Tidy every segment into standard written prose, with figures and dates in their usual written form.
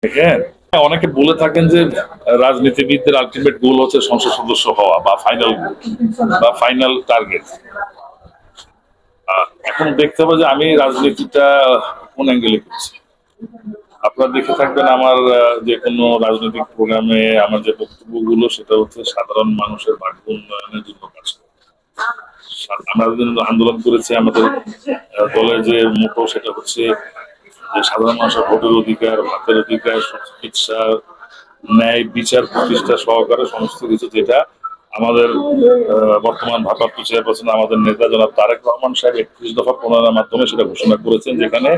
দেখেন, অনেকে বলে থাকেন যে রাজনীতিবিদদের আলটিমেট গোল হচ্ছে সংসদ সদস্য হওয়া বা ফাইনাল টার্গেট। এখন দেখতে হবে যে আমি রাজনীতিটা কোন অ্যাঙ্গেলে করছি। আপনারা দেখে থাকবেন আমার যে কোনো রাজনৈতিক প্রোগ্রামে আমার যে বক্তব্যগুলো সেটা হচ্ছে সাধারণ মানুষের ভাগ্য উন্নয়নের জন্য কাজ করা। আমরা যদি আন্দোলন করেছি আমাদের দলের যে মোটো সেটা হচ্ছে যে সাধারণ মানুষের ভোটের অধিকার, ভাতের অধিকার, চিকিৎসা, ন্যায় বিচার প্রতিষ্ঠা সহকারে সমস্ত কিছু, যেটা আমাদের বর্তমান ভারপ্রাপ্ত চেয়ারপারসন আমাদের নেতা জনাব তারেক রহমান সাহেব 31 দফা প্রণয়নের মাধ্যমে সেটা ঘোষণা করেছেন, যেখানে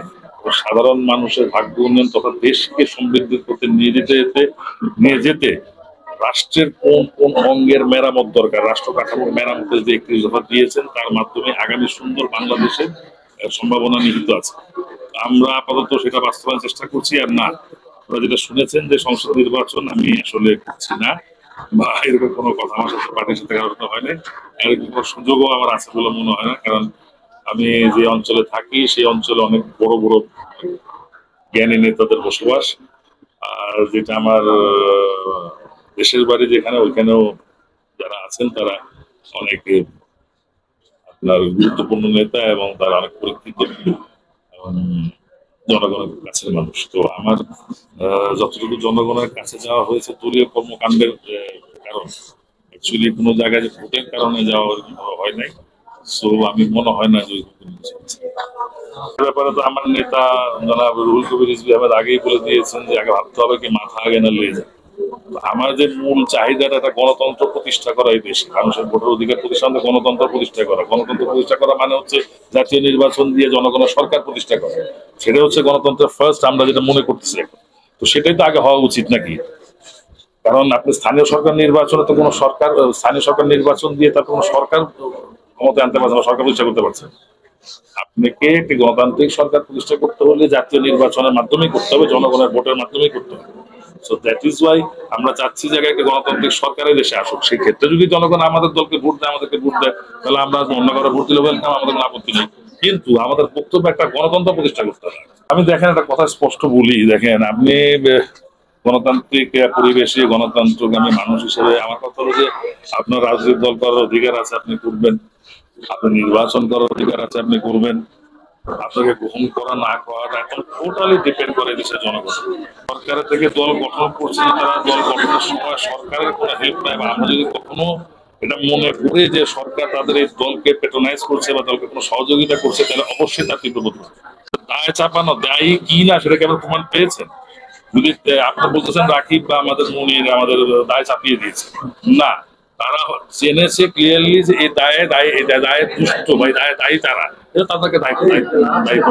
সাধারণ মানুষের ভাগ্য উন্নয়ন তথা দেশকে সমৃদ্ধির পথে নিয়ে যেতে রাষ্ট্রের কোন কোন অঙ্গের মেরামত দরকার, রাষ্ট্র কাঠামোর মেরামতের যে 31 দফা দিয়েছেন, তার মাধ্যমে আগামী সুন্দর বাংলাদেশের সম্ভাবনা নিহিত আছে। আমরা আপাতত সেটা বাস্তবায়নের চেষ্টা করছি। আর না, আপনারা যেটা শুনেছেন যে সংসদ নির্বাচন আমি আসলে করছি না বা এরকম কোনো কথা আমার সাথে পার্টির সাথে আলোচনা হয়নি, এরকম কোনো সুযোগও আমার আছে বলে মনে হয় না। কারণ আমি যে অঞ্চলে থাকি সেই অঞ্চলে অনেক বড় বড় জ্ঞানী নেতাদের বসবাস। আর যেটা আমার দেশের বাড়ি যেখানে, ওইখানেও যারা আছেন তারা অনেক আপনার গুরুত্বপূর্ণ নেতা এবং তারা অনেক পরীক্ষিত এবং জনগণের কাছের মানুষ। তো আমার যতটুকু জনগণের কাছে যাওয়া হয়েছে দলীয় কর্মকাণ্ডের কারণ, অ্যাকচুয়ালি কোনো জায়গায় যে ভোটের কারণে যাওয়া হয় নাই। সো আমি মনে হয় না যে ব্যাপারে তো আমার নেতা জনাব রুহুল কবির রিজভী আহমেদ আগেই বলে দিয়েছেন যে আগে ভাবতে হবে কি মাথা আগে না লেজ। আমার যে মূল চাহিদাটা একটা গণতন্ত্র প্রতিষ্ঠা করা, এই দেশে মানুষের ভোটের অধিকার প্রতিষ্ঠান, গণতন্ত্র প্রতিষ্ঠা করা। গণতন্ত্র প্রতিষ্ঠা করা মানে হচ্ছে জাতীয় নির্বাচন দিয়ে জনগণের সরকার প্রতিষ্ঠা করা। সেটা হচ্ছে গণতন্ত্রের ফার্স্ট, আমরা যেটা মনে করতেছি এখন। তো সেটাই তো আগে হওয়া উচিত নাকি? কারণ আপনি স্থানীয় সরকার নির্বাচনে তো কোনো সরকার, স্থানীয় সরকার নির্বাচন দিয়ে তার কোনো সরকার ক্ষমতা আনতে পারছে না, সরকার প্রতিষ্ঠা করতে পারছে না। আপনাকে একটি গণতান্ত্রিক সরকার প্রতিষ্ঠা করতে হলে জাতীয় নির্বাচনের মাধ্যমেই করতে হবে, জনগণের ভোটের মাধ্যমেই করতে হবে। সো দ্যাট ইজ ওয়াই আমরা চাচ্ছি যে একটা গণতান্ত্রিক সরকারের দেশে আসুক। সেই ক্ষেত্রে যদি জনগণ আমাদের দলকে ভোট দেয়, আমাদেরকে ভোট দেয়, তাহলে আমরা অন্য কারো ভোট দিলে ওয়েলকাম, আমাদের কোনো আপত্তি নেই। কিন্তু আমাদের বক্তব্য একটা গণতন্ত্র প্রতিষ্ঠা করতে হবে। আমি দেখেন একটা কথা স্পষ্ট বলি, দেখেন আপনি গণতান্ত্রিক পরিবেশে গণতন্ত্রগামী মানুষ হিসেবে আমার কথা হলো যে আপনার রাজনৈতিক দল করার অধিকার আছে, আপনি করবেন। আপনি নির্বাচন করার অধিকার আছে, আপনি করবেন। আপনাকে গ্রহণ করা না করাটা এখন টোটালি ডিপেন্ড করে দেশের জনগণ। সরকারের থেকে দল গঠন করছে, তারা দল গঠনের সময় সরকারের কোনো হেল্প নাই, বা আমরা যদি কখনো এটা মনে করি যে সরকার তাদের এই দলকে পেট্রোনাইজ করছে বা দলকে কোনো সহযোগিতা করছে, তাহলে অবশ্যই তার তীব্র প্রতিবাদ। দায় চাপানো দায়ী কি না সেটাকে আপনার প্রমাণ পেয়েছেন? যদি আপনি বলতেছেন রাকিব বা আমাদের মনির আমাদের দায় চাপিয়ে দিয়েছে, না, তারা জেনেছে ক্লিয়ারলি যে এই দায়ে দুষ্ট বা এই দায়ে দায়ী তারা, তাদেরকে দায়িত্ব দায়িত্ব